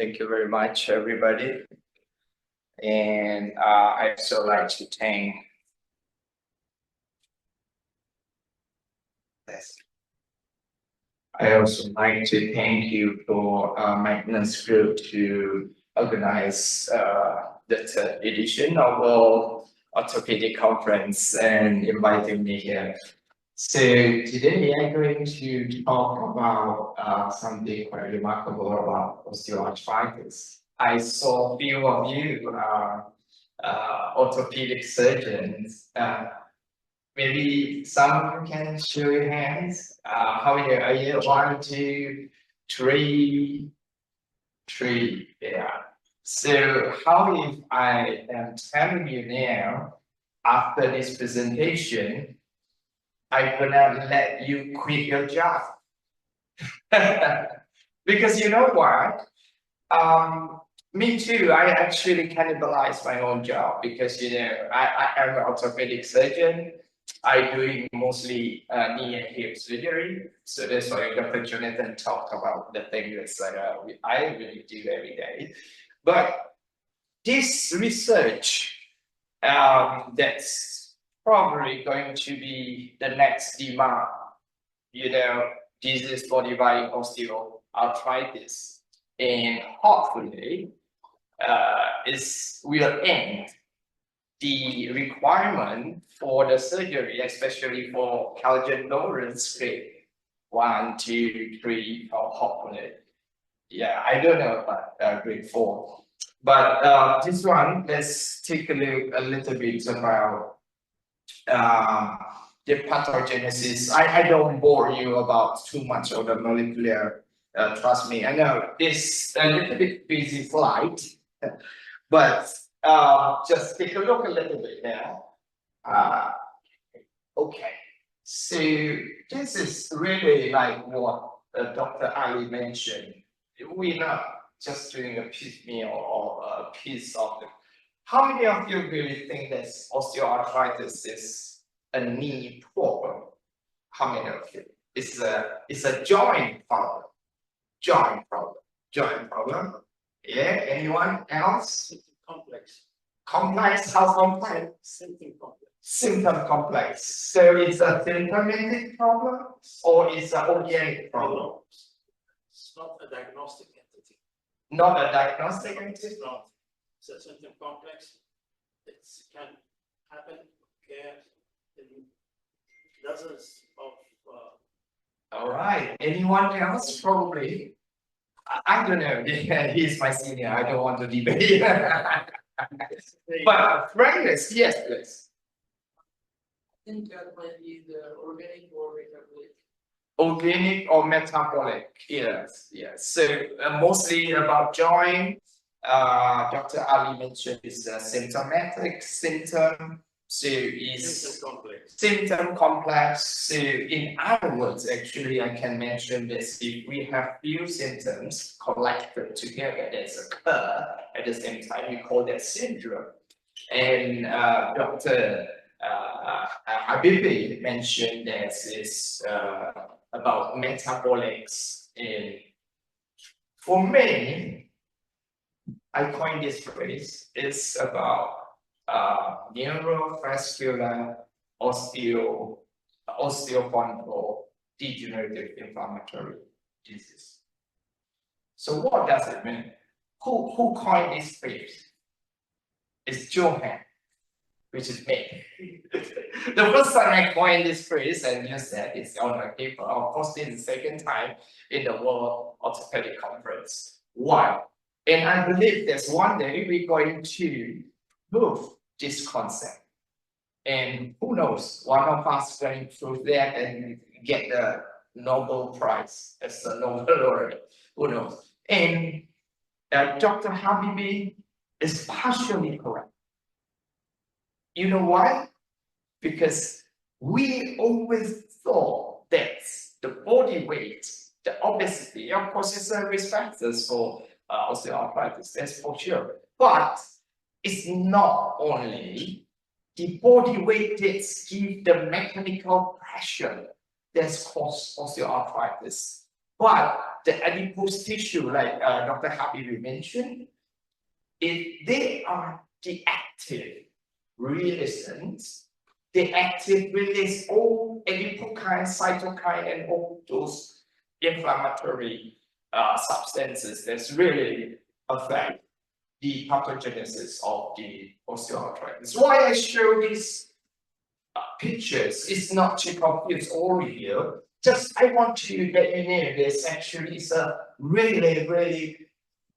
Thank you very much, everybody. And I also like to thank this. I also like to thank you for Magnus Group to organize the third edition of our orthopedic conference and inviting me here. So today we are going to talk about something quite remarkable about osteoarthritis. I saw a few of you orthopedic surgeons. Maybe some can show your hands. How many are you? 1, 2, 3, 3. Yeah. So how if I am telling you now, after this presentation, I'm gonna let you quit your job. Because you know what? Me too, I actually cannibalized my own job because I am an orthopedic surgeon. I doing mostly knee and hip surgery. So that's why Dr. Jonathan talked about the things that I really do every day. But this research that's probably going to be the next demand, disease modifying osteoarthritis. And hopefully, will end the requirement for the surgery, especially for Calgen-Lawrence grade 1, 2, 3, or hopefully. Yeah, I don't know about grade 4. But this one, let's take a look a little bit about the pathogenesis. I don't bore you about too much of the molecular. Trust me, I know this a little bit busy slide, but just take a look a little bit now. Okay, so this is really like what Dr. Ali mentioned. We're not just doing a piecemeal or a piece of it. How many of you really think that osteoarthritis is a knee problem? How many of you? It's a joint problem. Joint problem. Yeah, anyone else? Complex. Complex, how complex? Symptom complex. Symptom complex. So it's a symptomatic problem or it's an organic problem? It's not a diagnostic entity. Not a diagnostic entity? It's not. It's a symptom complex. It can happen, occur in dozens of all right. Anyone else? Probably. I don't know. He's my senior. I don't want to debate. But frankness, yes, please. I think that might be the organic or metabolic. Organic or metabolic? Yes. So mostly about joint. Dr. Ali mentioned is a symptomatic symptom. So is symptom complex. So in other words, actually, I can mention this: if we have few symptoms collected together that occur at the same time, we call that syndrome. And Dr. Habibi mentioned that is about metabolics. And for me, I coined this phrase. It's about neurovascular osteochondral degenerative inflammatory disease. So what does it mean? Who coined this phrase? It's Johan, which is me. The first time I coined this phrase and used that is on my paper. Of course, this is the second time in the World Orthopedic Conference. Why? And I believe that one day we're going to prove this concept. And who knows, one of us going to prove that and get the Nobel Prize as a Nobel laureate. Who knows? And Dr. Habibi is partially correct. You know why? Because we always thought that the body weight, the obesity, of course, is a risk factor for osteoarthritis, that's for sure. But it's not only the body weight that gives the mechanical pressure that's causes osteoarthritis, but the adipose tissue, like Dr. Habibi mentioned, they are the active releasants. The active release all adipokine, cytokine, and all those inflammatory substances that's really affect the pathogenesis of the osteoarthritis. Why I show these pictures is not to confuse all of you. Just I want to let you know this actually is a really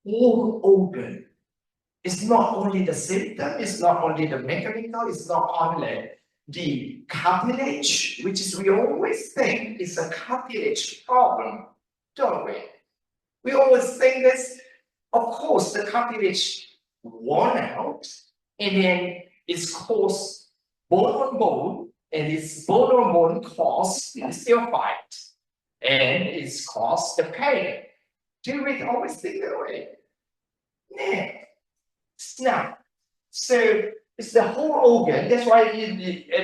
whole organ. It's not only the symptom, it's not only the mechanical, it's not only the cartilage, which is we always think is a cartilage problem, don't we? We always think this, of course, the cartilage worn out, and then it's caused bone on bone, and it's bone on bone cause osteophyte, and it's caused the pain. Do we always think that way? No. Now, so it's the whole organ. That's why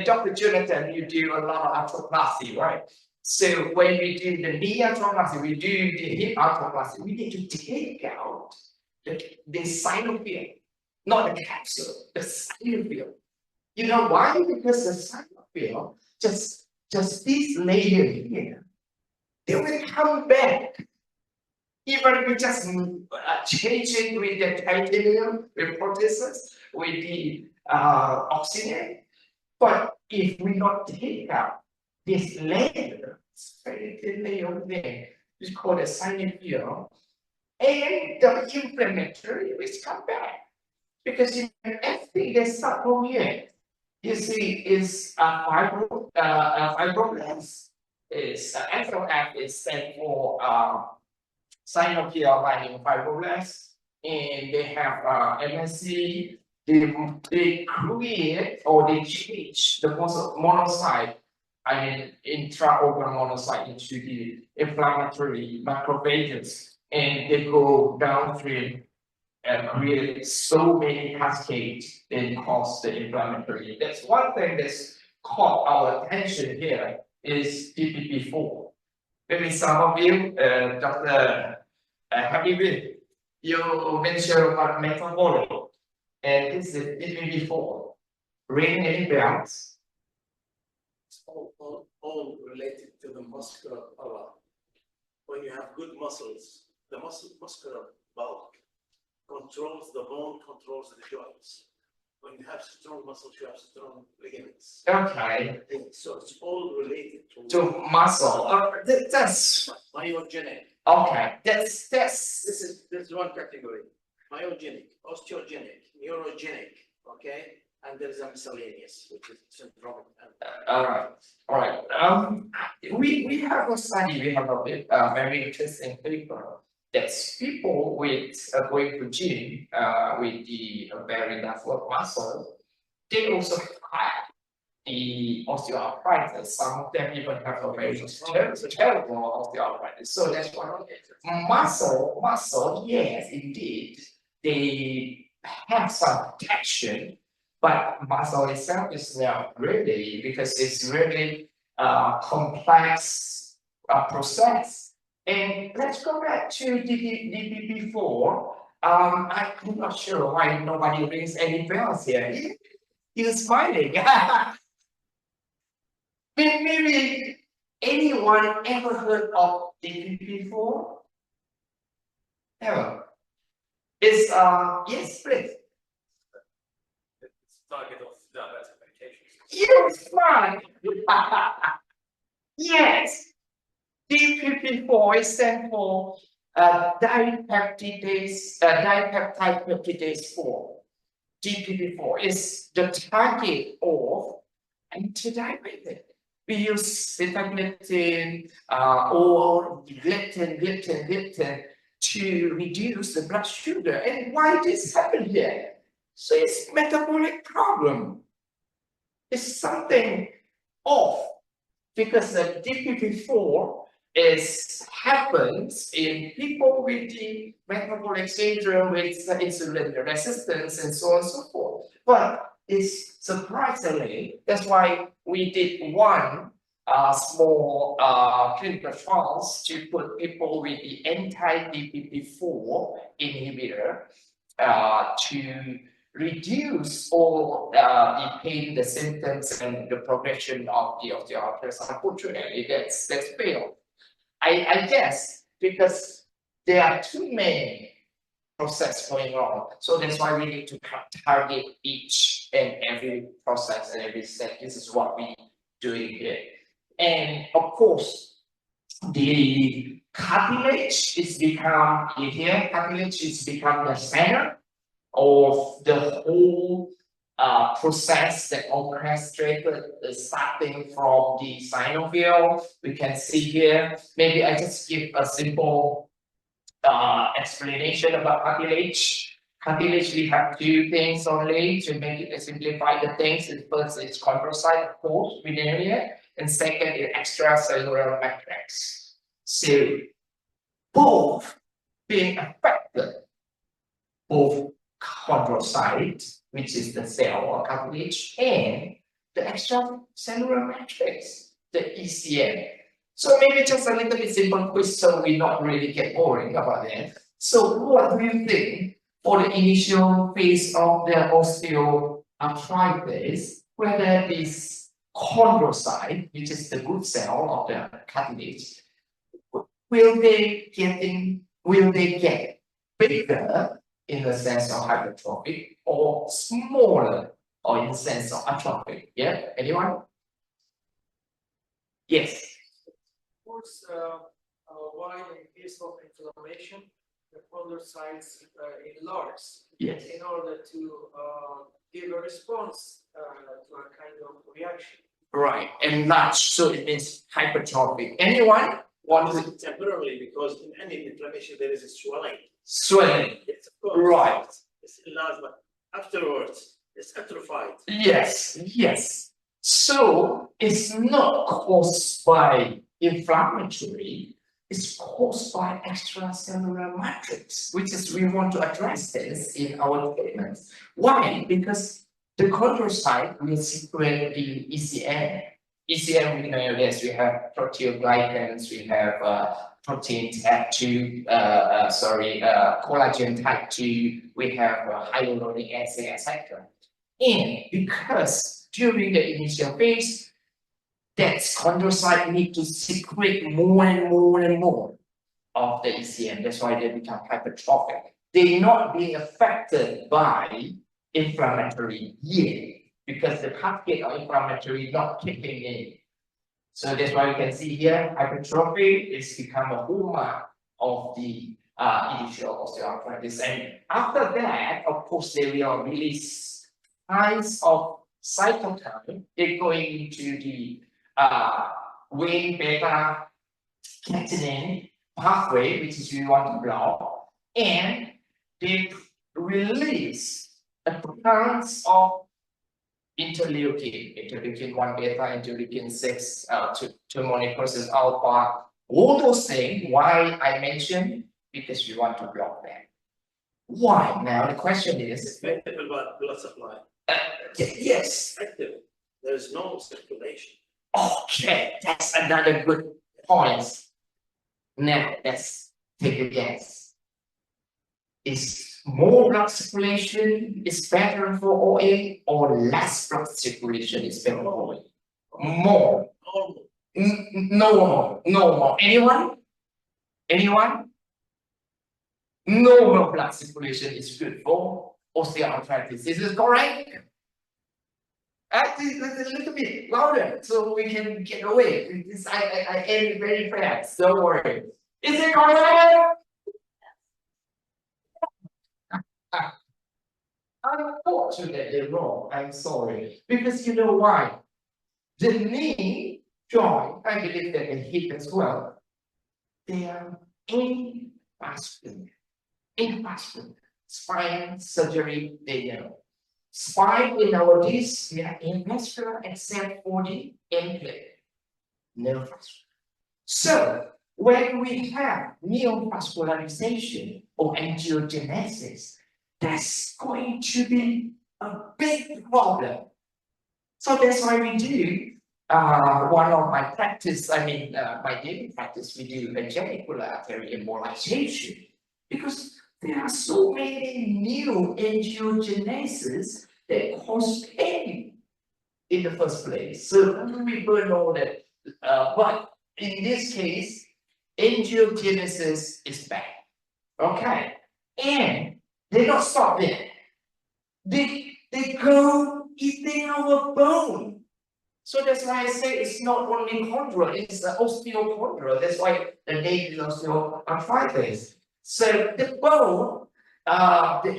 Dr. Jonathan, you do a lot of arthroplasty, right? So when we do the knee arthroplasty, we do the hip arthroplasty, we need to take out the synovium, not the capsule, the synovium. You know why? Because the synovium, just this layer here, they will come back. Even we just change it with the titanium, with prosthesis, with the oxygen. But if we not take out this layer, very thin layer there, it's called a synovium, and the inflammatory will come back. Because in everything that's not over here, you see, is fibroblast. Is FLF is stand for synovial lining fibroblasts, and they have MSC. They create or they change the monocyte, I mean intraorgan monocyte into the inflammatory macrophages, and they go downstream and create so many cascades and cause the inflammatory. That's one thing that's caught our attention here is DPP4. Maybe some of you, Dr. Habibie, you mentioned about metabolic, and this is DPP4. Ring any bells? It's all related to the muscular power. When you have good muscles, the muscular bulk controls the bone, controls the joints. When you have strong muscles, you have strong ligaments. Okay. So it's all related to muscle. That's myogenic. okay. That's This is one category. Myogenic, osteogenic, neurogenic. Okay, and there is a miscellaneous, which is syndromic. all right. We have a study. We have a very interesting paper. That's people with going to gym with the very network muscle. They also have the osteoarthritis. Some of them even have a very terrible osteoarthritis. So that's why muscle, yes, indeed, they have some protection, but muscle itself is not really, because it's really complex process. And let's go back to DPP4. I'm not sure why nobody rings any bells here. You're smiling. Maybe anyone ever heard of DPP4? Never. It's yes, please. It's target of diabetic medications. You're smart. Yes. DPP4 stands for dipeptidase peptidase 4. DPP4 is the target of antidiabetic. We use sitagliptin or gliptin to reduce the blood sugar. And why this happen here? So it's metabolic problem. It's something off, because the DPP4 happens in people with the metabolic syndrome, with insulin resistance, and so on and so forth. But it's surprisingly, that's why we did one small clinical trials to put people with the anti-DPP4 inhibitor to reduce all the pain, the symptoms, and the progression of the osteoarthritis. Unfortunately, that's failed. I guess because there are too many process going on. So that's why we need to target each and every process and every step. This is what we doing here. And of course, the cartilage is become here. Cartilage is become the center of the whole process that orchestrated starting from the synovial. We can see here. Maybe I just give a simple explanation about cartilage. Cartilage, we have two things only to make it simplify the things. First, it's chondrocyte, of course, within area, and second is extracellular matrix. So both being affected, both chondrocyte, which is the cell or cartilage, and the extracellular matrix, the ECM. So maybe just a little bit simple quiz, so we not really get boring about that. So what do you think for the initial phase of the osteoarthritis, whether this chondrocyte, which is the good cell of the cartilage, will they get bigger in the sense of hypertrophic or smaller or in the sense of atrophic? Yeah, anyone? Yes. Of course, while in case of inflammation, the chondrocytes enlarge Yes. in order to give a response to a kind of reaction. Right, enlarge, so it means hypertrophic. Anyone want to? Temporarily, because in any inflammation there is a swelling. Swelling. Yes, of course. Right. It's enlarged, but afterwards it's atrophied. Yes. So it's not caused by inflammatory, it's caused by extracellular matrix, which is we want to address this in our treatments. Why? Because the chondrocyte will secrete the ECM. ECM, we know this, we have proteoglycans, we have protein type 2, collagen type 2, we have hyaluronic acid, etc. And because during the initial phase, that chondrocyte need to secrete more and more of the ECM. That's why they become hypertrophic. They're not being affected by inflammatory yet, because the cascade of inflammatory not kicking in. So that's why you can see here, hypertrophy is become a hallmark of the initial osteoarthritis. And after that, of course, they will release kinds of cytokine. They're going into the wing beta catenin pathway, which is we want to block, and they release a bunch of interleukin 1 beta, interleukin 6, tumor necrosis alpha, all those things. Why I mentioned? Because we want to block them. Why? Now the question is, Effective blood supply. yes. Effective. There is no circulation. Okay, that's another good point. Now let's take a guess. Is more blood circulation is better for OA, or less blood circulation is better for OA? More. No more. Anyone? No more blood circulation is good for osteoarthritis. Is this correct? Actually, a little bit louder so we can get away. I end very fast. Don't worry. Is it correct? Unfortunately wrong. I'm sorry. Because you know why? The knee joint, I believe that the hip as well, they are invascular. Spine surgery, they know. Spine in our disc, we are invascular except for the end plate. Neovascular. So when we have neovascularization or angiogenesis, that's going to be a big problem. So that's why we do one of my practice, my daily practice, we do a genicular artery embolization because there are so many new angiogenesis that cause pain in the first place. So people know that, but in this case, angiogenesis is bad. Okay, and they don't stop there. They go eating our bone. So that's why I say it's not only chondral, it's osteochondral. That's why the name is osteoarthritis. So the bone,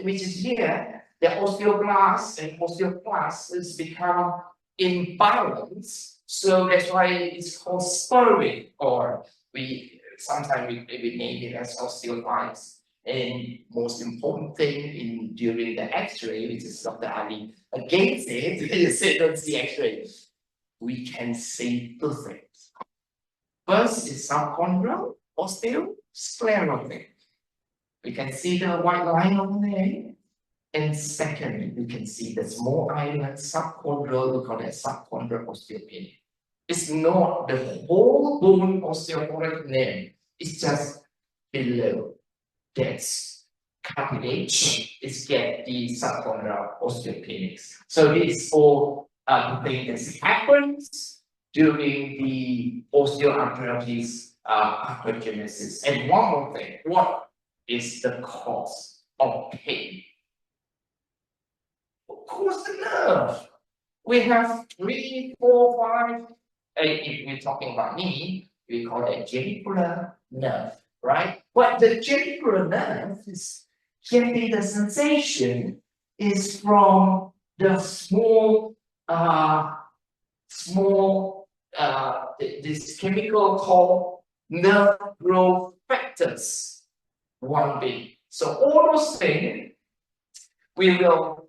which is here, the osteoblast and osteoclast is become imbalance. So that's why it's called spurring, or sometimes we name it as osteolytes. And most important thing during the X-ray, which is Dr. Ali against it, you say don't see X-ray. We can see two things. First is subchondral osteosclerotic. We can see the white line over there. And second, we can see the small island subchondral, we call that subchondral osteopenia. It's not the whole bone osteoporotic name, it's just below. That's cartilage, it's get the subchondral osteopenics. So these all the things that happens during the osteoarthritis pathogenesis. And one more thing, what is the cause of pain? Of course, the nerve. We have 3, 4, 5. If we're talking about knee, we call it genicular nerve, right? But the genicular nerve is getting the sensation is from the small this chemical called nerve growth factors, 1B. So all those things we will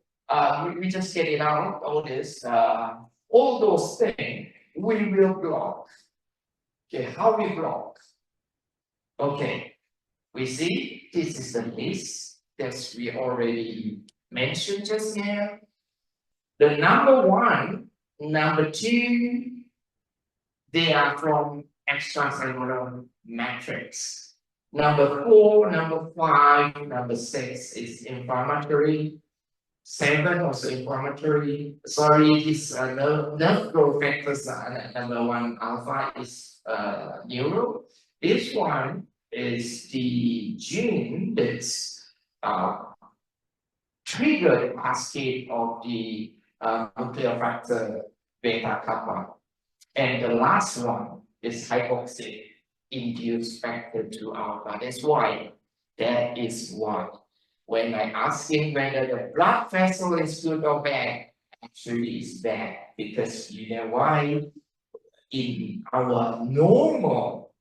we just get it out, all those things we will block. Okay, how we block? Okay, we see this is the list that we already mentioned just now. The number 1, number 2, they are from extracellular matrix. Number 4, number 5, number 6 is inflammatory. 7 also inflammatory. Sorry, this nerve growth factors number 1 alpha is neuro. This one is the gene that's triggered cascade of the nuclear factor beta kappa. And the last one is hypoxic induced factor 2 alpha. That is why when I ask him whether the blood vessel is good or bad, actually it's bad, because you know why? In our normal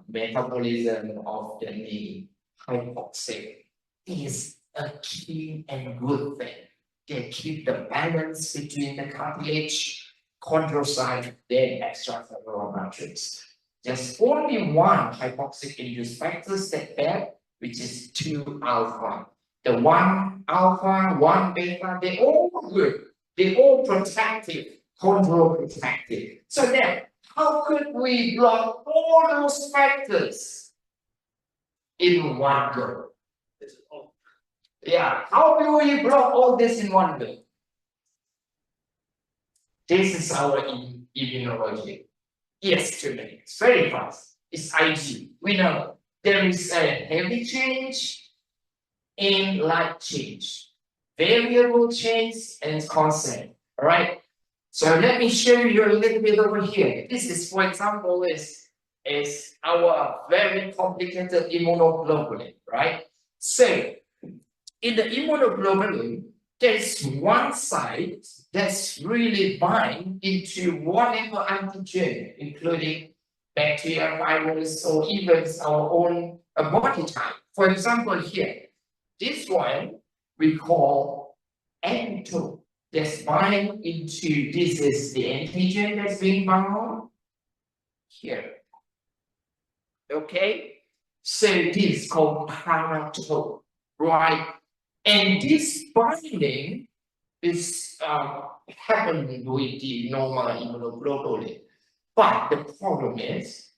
metabolism of the knee, hypoxic is a key and good thing. They keep the balance between the cartilage, chondrocyte, then extracellular matrix. There's only one hypoxic induced factors that bad, which is 2 alpha. The 1 alpha, 1 beta, they all good. They all protective, chondroprotective. So then, how could we block all those factors in one go? Yeah, how do we block all this in one go? This is our immunology. Yes, today, it's very fast. It's IG. We know there is a heavy change and light change, variable change and constant. All right. So let me show you a little bit over here. This is, for example, is our very complicated immunoglobulin, right? So in the immunoglobulin, there's one side that's really bind into whatever antigen, including bacteria, virus, or even our own body type. For example, here, this one we call ento. That's bind into, this is the antigen that's being bound here. Okay, so this is called parato, right? And this binding is happening with the normal immunoglobulin. But the problem is,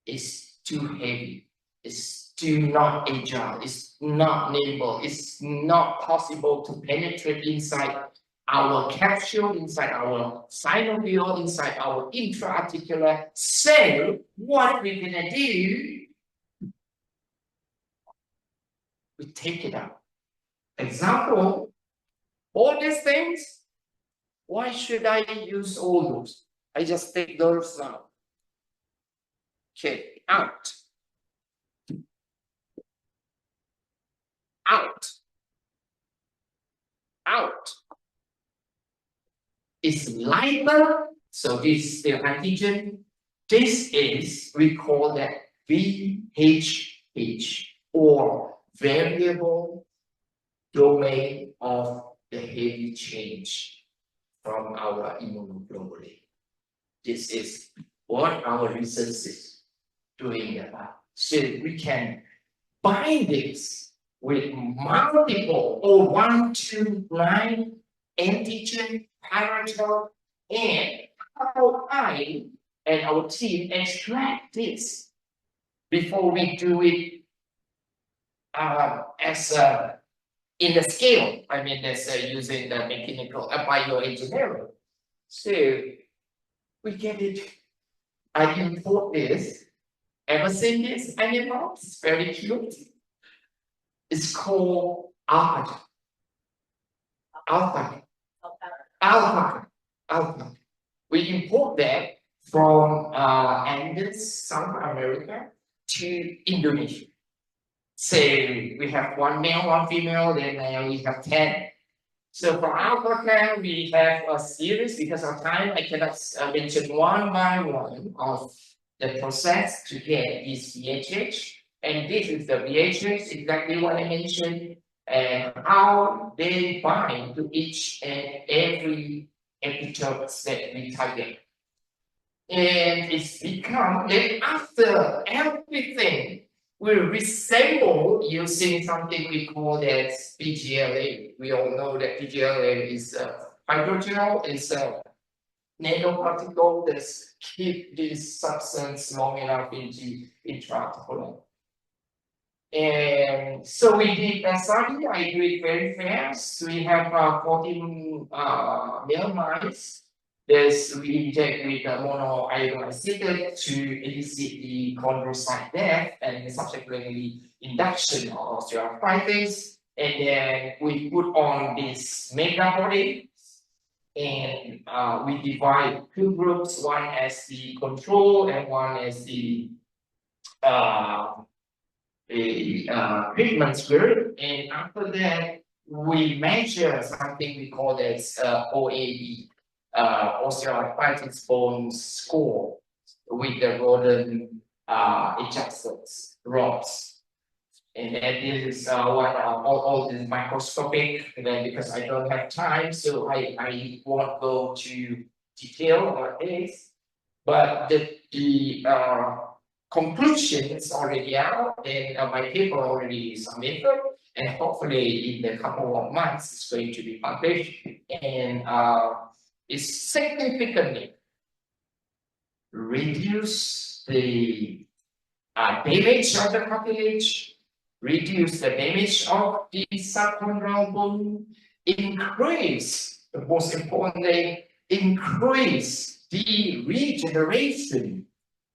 it's too heavy. It's too not agile. It's not nimble. It's not possible to penetrate inside our capsule, inside our synovial, inside our intra-articular cell. What we're gonna do? We take it out. Example, all these things. Why should I use all those? I just take those out. Okay, out. Out. Out. It's lighter, so this is the antigen. This is, we call that VHH, or variable domain of the heavy change from our immunoglobulin. This is what our research is doing about. So we can bind this with multiple or 1, 2, 9 antigen paratope, and how I and our team extract this before we do it as in the scale. I mean, that's using the mechanical bioengineering. So we get it. I import this. Ever seen this animal? It's very cute. It's called alpaca. Alpaca. Alpaca. Alpaca. We import that from Andes, South America to Indonesia. So we have one male, one female, then we have 10. So for alpaca, we have a series. Because of time, I cannot mention one by one of the process to get this VHH. And this is the VHH, exactly what I mentioned, and how they bind to each and every epitope that we target. And it's become that after everything will resemble using something we call that PGLA. We all know that PGLA is hydrogel, is a nanoparticle that keep this substance long enough in the intraarticular. And so we did a study. I do it very fast. We have 14 male mice. We inject with monoiodine to elicit the chondrocyte death and subsequently induction of osteoarthritis. And then we put on this mega body, and we divide two groups, one as the control and one as the treatment group. And after that, we measure something we call as OAB, osteoarthritis bone score, with the golden adjustments, rods. And then this is what all this microscopic, because I don't have time, so I won't go to detail about this. But the conclusion is already out, and my paper already submitted, and hopefully in a couple of months it's going to be published, and it's significantly reduce the damage of the cartilage, reduce the damage of the subchondral bone, increase, the most importantly, increase the regeneration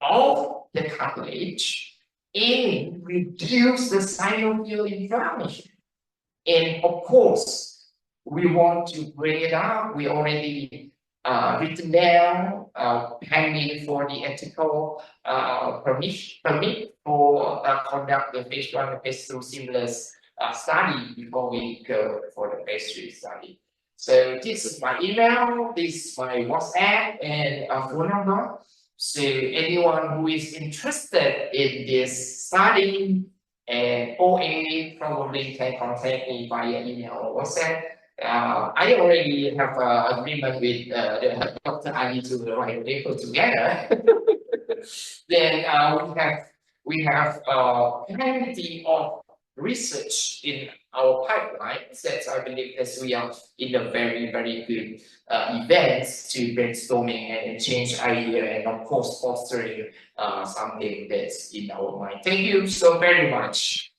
of the cartilage, and reduce the synovial inflammation. And of course, we want to bring it up. We already written down, pending for the ethical permit for conduct the phase 1 and phase 2 seamless study before we go for the phase 3 study. So this is my email, this is my WhatsApp and phone number. So anyone who is interested in this study and OA probably can contact me via email or WhatsApp. I already have an agreement with the Dr. Ali to write a paper together. Then we have plenty of research in our pipeline that I believe that we are in a very, very good events to brainstorming and change idea and of course fostering something that's in our mind. Thank you so very much.